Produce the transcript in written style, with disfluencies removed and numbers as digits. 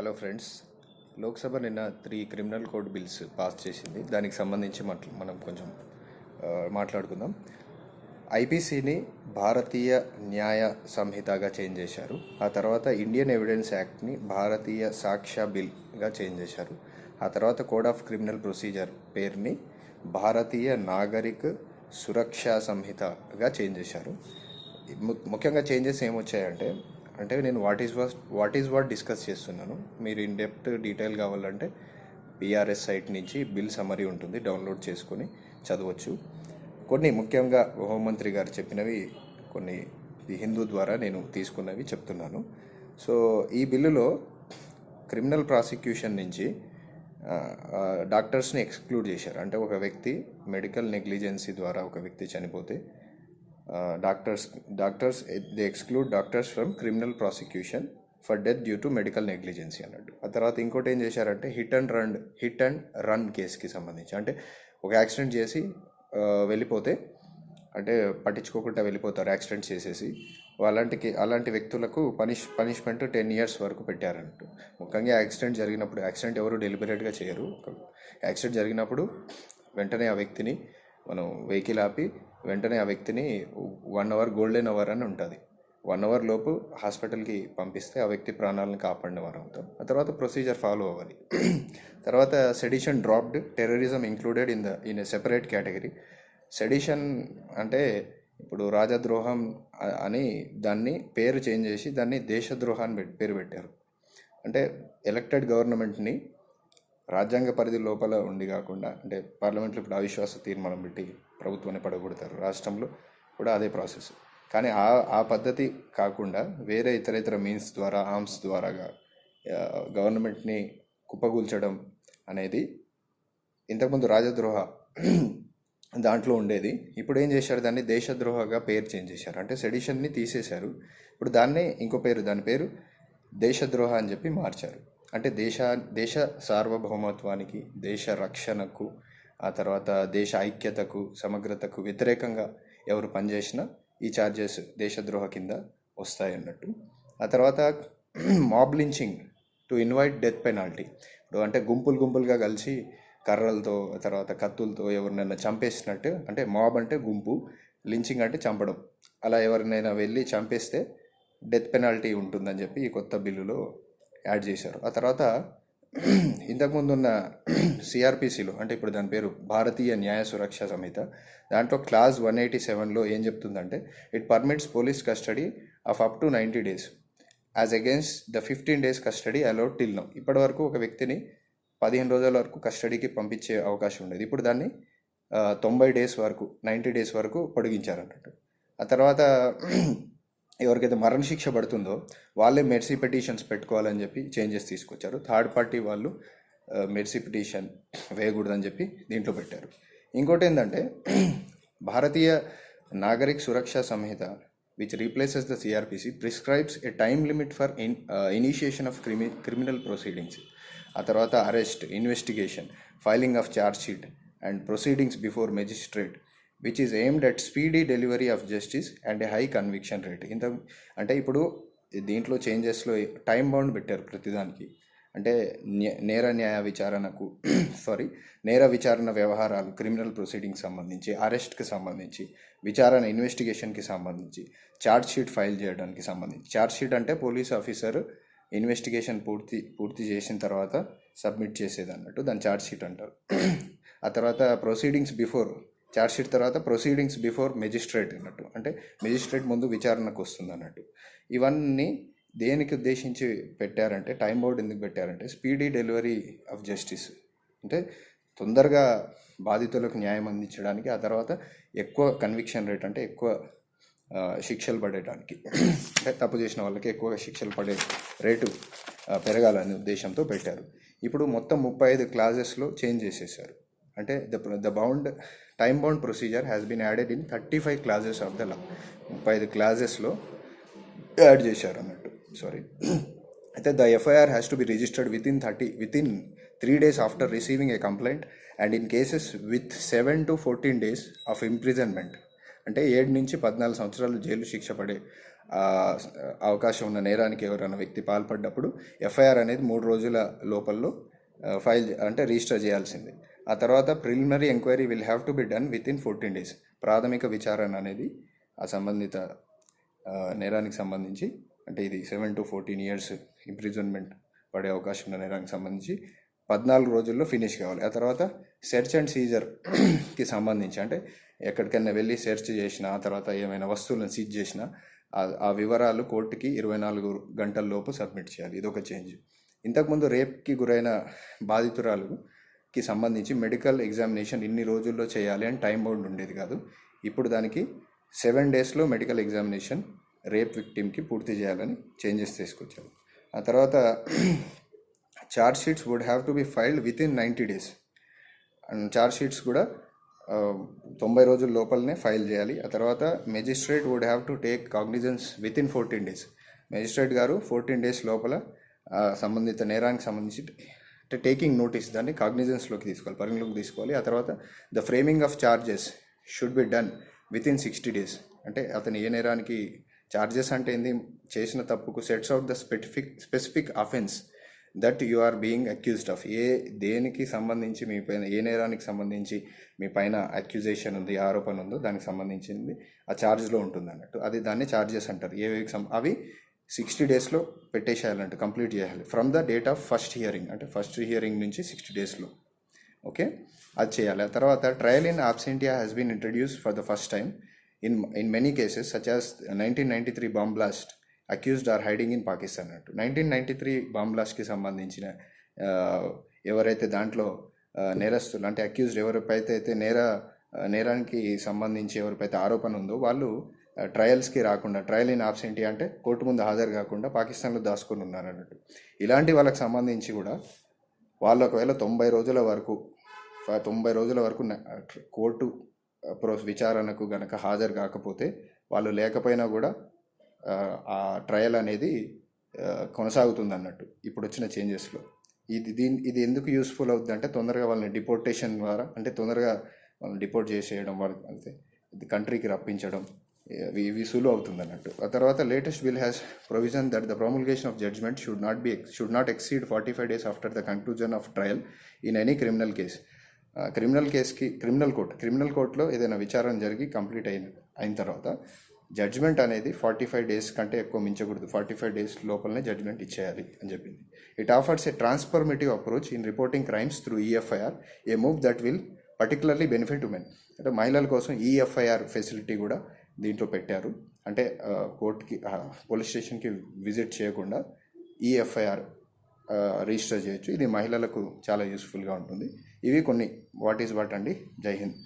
Hello friends, Lok Sabha నిన్న 3 criminal code bills pass చేసింది. దానికి సంబంధించి మనం కొంచెం మాట్లాడుకుందాం. ఐపీసీని భారతీయ న్యాయ సంహితగా చేంజ్ చేశారు. ఆ తర్వాత ఇండియన్ ఎవిడెన్స్ యాక్ట్ని భారతీయ సాక్ష్య బిల్గా చేంజ్ చేశారు. ఆ తర్వాత కోడ్ ఆఫ్ క్రిమినల్ ప్రొసీజర్ పేరుని భారతీయ నాగరిక సురక్షా సంహితగా చేంజ్ చేశారు. ముఖ్యంగా చేంజెస్ ఏమొచ్చాయంటే నేను వాట్ ఈజ్ వాట్ డిస్కస్ చేస్తున్నాను. మీరు ఇన్ డెప్త్ డీటెయిల్ కావాలంటే బీఆర్ఎస్ సైట్ నుంచి బిల్ సమ్మరీ ఉంటుంది, డౌన్లోడ్ చేసుకొని చదవచ్చు. కొన్ని ముఖ్యంగా హోంమంత్రి గారు చెప్పినవి, కొన్ని హిందూ ద్వారా నేను తీసుకున్నవి చెప్తున్నాను. సో ఈ బిల్లులో క్రిమినల్ ప్రాసిక్యూషన్ నుంచి డాక్టర్స్ని ఎక్స్క్లూడ్ చేశారు. అంటే ఒక వ్యక్తి మెడికల్ నెగ్లిజెన్సీ ద్వారా ఒక వ్యక్తి చనిపోతే doctors they exclude doctors from criminal prosecution for death due to medical negligence అన్నట్టు. ఆ తర్వాత ఇంకోటి ఏం చేశారంటే హిట్ అండ్ రన్ కేసుకి సంబంధించి, అంటే ఒక యాక్సిడెంట్ చేసి వెళ్ళిపోతే, అంటే పట్టించుకోకుండా వెళ్ళిపోతారు యాక్సిడెంట్ చేసేసి, అలాంటి వ్యక్తులకు పనిష్మెంట్ 10 years వరకు పెట్టారన్నట్టు. ముఖ్యంగా యాక్సిడెంట్ ఎవరు డెలిబరేట్గా చేయరు. యాక్సిడెంట్ జరిగినప్పుడు వెంటనే ఆ వ్యక్తిని మనం వెహికల్ ఆపి వెంటనే ఆ వ్యక్తిని 1 hour గోల్డెన్ అవర్ అని ఉంటుంది. 1 hour లోపు హాస్పిటల్కి పంపిస్తే ఆ వ్యక్తి ప్రాణాలను కాపాడిన వారు అవుతాం. ఆ తర్వాత ప్రొసీజర్ ఫాలో అవ్వాలి. తర్వాత sedition dropped, terrorism included in a separate category. Sedition అంటే ఇప్పుడు రాజద్రోహం అని దాన్ని పేరు చేంజ్ చేసి దాన్ని దేశద్రోహాన్ని పేరు పెట్టారు. అంటే ఎలక్టెడ్ గవర్నమెంట్ని రాజ్యాంగ పరిధి లోపల ఉండి కాకుండా, అంటే పార్లమెంట్లో ఇప్పుడు అవిశ్వాస తీర్మానం పెట్టి ప్రభుత్వాన్ని పడగొడతారు. రాష్ట్రంలో కూడా అదే ప్రాసెస్. కానీ ఆ పద్ధతి కాకుండా వేరే ఇతర మీన్స్ ద్వారా, ఆర్మ్స్ ద్వారాగా గవర్నమెంట్ని కుప్పగూల్చడం అనేది ఇంతకుముందు రాజద్రోహ దాంట్లో ఉండేది. ఇప్పుడు ఏం చేశారు, దాన్ని దేశద్రోహగా పేరు చేంజ్ చేశారు. అంటే సెడిషన్ని తీసేశారు. ఇప్పుడు దాని పేరు దేశద్రోహ అని చెప్పి మార్చారు. అంటే దేశ సార్వభౌమత్వానికి, దేశ రక్షణకు, ఆ తర్వాత దేశ ఐక్యతకు, సమగ్రతకు వ్యతిరేకంగా ఎవరు పనిచేసినా ఈ ఛార్జెస్ దేశద్రోహ కింద వస్తాయి అన్నట్టు. ఆ తర్వాత mob lynching to invite death penalty. ఇప్పుడు అంటే గుంపులుగా కలిసి కర్రలతో, తర్వాత కత్తులతో ఎవరినైనా చంపేసినట్టు, అంటే మాబ్ అంటే గుంపు, లించింగ్ అంటే చంపడం. అలా ఎవరినైనా వెళ్ళి చంపేస్తే డెత్ పెనాల్టీ ఉంటుందని చెప్పి ఈ కొత్త బిల్లులో యాడ్ చేశారు. ఆ తర్వాత ఇంతకుముందు ఉన్న సిఆర్పిసిలో, అంటే ఇప్పుడు దాని పేరు భారతీయ న్యాయ సురక్ష సంహిత, దాంట్లో క్లాజ్ 187లో ఏం చెప్తుందంటే it permits police custody of up to 90 days as against the 15 days custody allowed till now. ఇప్పటి వరకు ఒక వ్యక్తిని 15 రోజుల వరకు కస్టడీకి పంపించే అవకాశం ఉండేది. ఇప్పుడు దాన్ని 90 days వరకు, 90 days వరకు పొడిగించారన్నట్టు. ఆ తర్వాత ఎవరికైతే మరణశిక్ష పడుతుందో వాళ్ళే మెర్సీ పిటిషన్స్ పెట్టుకోవాలని చెప్పి చేంజెస్ తీసుకొచ్చారు. థర్డ్ పార్టీ వాళ్ళు మెర్సీ పిటిషన్ వేయకూడదని చెప్పి దీంట్లో పెట్టారు. ఇంకోటి ఏంటంటే Bharatiya Nagarik Suraksha Sanhita which replaces the CrPC prescribes a time limit for initiation of criminal proceedings. ఆ తర్వాత arrest, investigation, filing of charge sheet and proceedings before magistrate which is aimed at speedy delivery of justice and a high conviction rate. అంటే ఇప్పుడు దీంట్లో చేంజెస్లో time bound పెట్టారు ప్రతిదానికి. అంటే నేర విచారణ వ్యవహారాలు, క్రిమినల్ ప్రొసీడింగ్కి సంబంధించి, అరెస్ట్కి సంబంధించి, విచారణ ఇన్వెస్టిగేషన్కి సంబంధించి, ఛార్జ్ షీట్ ఫైల్ చేయడానికి సంబంధించి. ఛార్జ్ షీట్ అంటే పోలీస్ ఆఫీసర్ ఇన్వెస్టిగేషన్ పూర్తి చేసిన తర్వాత సబ్మిట్ చేసేది అన్నట్టు, దాన్ని ఛార్జ్ షీట్ అంటారు. ఆ తర్వాత ఛార్జ్ షీట్ తర్వాత ప్రొసీడింగ్స్ బిఫోర్ మెజిస్ట్రేట్ అన్నట్టు, అంటే మెజిస్ట్రేట్ ముందు విచారణకు వస్తుంది అన్నట్టు. ఇవన్నీ దేనికి ఉద్దేశించి పెట్టారంటే, టైం బౌండ్ ఎందుకు పెట్టారంటే స్పీడీ డెలివరీ ఆఫ్ జస్టిస్, అంటే తొందరగా బాధితులకు న్యాయం అందించడానికి, ఆ తర్వాత ఎక్కువ కన్విక్షన్ రేట్ అంటే ఎక్కువ శిక్షలు పడేయడానికి, అంటే తప్పు చేసిన వాళ్ళకి ఎక్కువగా శిక్షలు పడే రేటు పెరగాలనే ఉద్దేశంతో పెట్టారు. ఇప్పుడు మొత్తం 35 క్లాజెస్లో చేంజ్ చేసేసారు. అంటే the time bound procedure has been added in 35 clauses of the law. 35 క్లాజెస్లో యాడ్ చేశారు అన్నట్టు. అయితే the FIR has to be registered within 3 days after receiving a complaint and in cases with 7 to 14 days of imprisonment, అంటే 7 నుంచి 14 సంవత్సరాలు jail శిక్ష పడే ఆ, అవకాశం ఉన్న నేరానికి ఎవరైనా వ్యక్తి పాల్పడ్డప్పుడు ఎఫ్ఐఆర్ అనేది 3 రోజుల లోపల్లో రిజిస్టర్ చేయాల్సింది. ఆ తర్వాత preliminary enquiry will have to be done with in 14 days. ప్రాథమిక విచారణ అనేది ఆ సంబంధిత నేరానికి సంబంధించి, అంటే ఇది 7 to 14 years ఇంప్రిజన్మెంట్ పడే అవకాశం ఉన్న నేరానికి సంబంధించి 14 రోజుల్లో ఫినిష్ కావాలి. ఆ తర్వాత సెర్చ్ అండ్ సీజర్కి సంబంధించి, అంటే ఎక్కడికైనా వెళ్ళి సెర్చ్ చేసినా, ఆ తర్వాత ఏమైనా వస్తువులను సీజ్ చేసినా ఆ వివరాలు కోర్టుకి 24 గంటల లోపు సబ్మిట్ చేయాలి. ఇదొక చేంజ్. ఇంతకుముందు రేప్కి గురైన బాధితురాలుకి సంబంధించి మెడికల్ ఎగ్జామినేషన్ ఇన్ని రోజుల్లో చేయాలి అని టైం బౌండ్ ఉండేది కాదు. ఇప్పుడు దానికి 7 daysలో మెడికల్ ఎగ్జామినేషన్ రేప్ విక్టిమ్కి పూర్తి చేయాలని చేంజెస్ తీసుకొచ్చారు. ఆ తర్వాత charge sheets would have to be filed within 90 days. And charge sheets కూడా 90 రోజుల లోపలనే ఫైల్ చేయాలి. ఆ తర్వాత magistrate would have to take cognizance within 14 days. Magistrate గారు 14 days లోపల సంబంధిత నేరానికి సంబంధించి టేకింగ్ నోటీస్, దాన్ని కాగ్నిజెన్స్లోకి తీసుకోవాలి, పరిగణలోకి తీసుకోవాలి. ఆ తర్వాత the framing of charges should be done with in 60 days. అంటే అతను ఏ నేరానికి ఛార్జెస్ అంటే ఏంది, చేసిన తప్పుకు sets out the specific offence that you are being accused of. దేనికి సంబంధించి మీ పైన, ఏ నేరానికి సంబంధించి మీ పైన అక్యూజేషన్ ఉంది, ఆరోపణ ఉందో దానికి సంబంధించింది ఆ ఛార్జ్లో ఉంటుంది అన్నట్టు. అది దాన్ని ఛార్జెస్ అంటారు. అవి 60 daysలో పెట్టేసేయాలంటే కంప్లీట్ చేయాలి from the date of first hearing, అంటే ఫస్ట్ హియరింగ్ నుంచి 60 daysలో. ఓకే, అది చేయాలి. ఆ తర్వాత trial in absentia has been introduced for the first time in many cases such as 1993 bomb blast accused are hiding in Pakistan అన్నట్టు. 1993 bomb బ్లాస్ట్కి సంబంధించిన ఎవరైతే దాంట్లో నేరస్తులు, అంటే అక్యూజ్డ్ ఎవరిపైతే అయితే నేరానికి సంబంధించి ఎవరిపైతే ఆరోపణ ఉందో వాళ్ళు ట్రయల్స్కి రాకుండా, ట్రయల్ ఇన్ ఆబ్సెంటీ అంటే కోర్టు ముందు హాజరు కాకుండా పాకిస్తాన్లో దాచుకొని ఉన్నారు అన్నట్టు. ఇలాంటి వాళ్ళకి సంబంధించి కూడా వాళ్ళు ఒకవేళ 90 రోజుల వరకు కోర్టు విచారణకు గనక హాజరు కాకపోతే, వాళ్ళు లేకపోయినా కూడా ఆ ట్రయల్ అనేది కొనసాగుతుంది అన్నట్టు ఇప్పుడు వచ్చిన చేంజెస్లో. ఇది ఎందుకు యూస్ఫుల్ అవుతుంది అంటే, తొందరగా వాళ్ళని డిపోర్టేషన్ ద్వారా, అంటే తొందరగా వాళ్ళని డిపోర్ట్ చేసేయడం, వాళ్ళకి అంటే కంట్రీకి రప్పించడం, ఇవి సులువు అవుతుంది అన్నట్టు. ఆ తర్వాత latest bill has provision that the promulgation of judgment should not exceed 45 days after the conclusion of trial in any criminal case. Criminal కోర్టులో ఏదైనా విచారణ జరిగి కంప్లీట్ అయిన తర్వాత జడ్జ్మెంట్ అనేది 45 days కంటే ఎక్కువ మించకూడదు. 45 days లోపలనే జడ్జ్మెంట్ ఇచ్చేయాలి అని చెప్పింది. It offers A transformative approach in reporting crimes through e-FIR, A move that will particularly benefit women. అంటే మహిళల కోసం ఈఎఫ్ఐఆర్ ఫెసిలిటీ కూడా దీంట్లో పెట్టారు. అంటే కోర్టుకి, పోలీస్ స్టేషన్కి విజిట్ చేయకుండా ఈఎఫ్ఐఆర్ రిజిస్టర్ చేయొచ్చు. ఇది మహిళలకు చాలా యూస్ఫుల్గా ఉంటుంది. ఇవి కొన్ని వాట్ అండి. జై హింద్.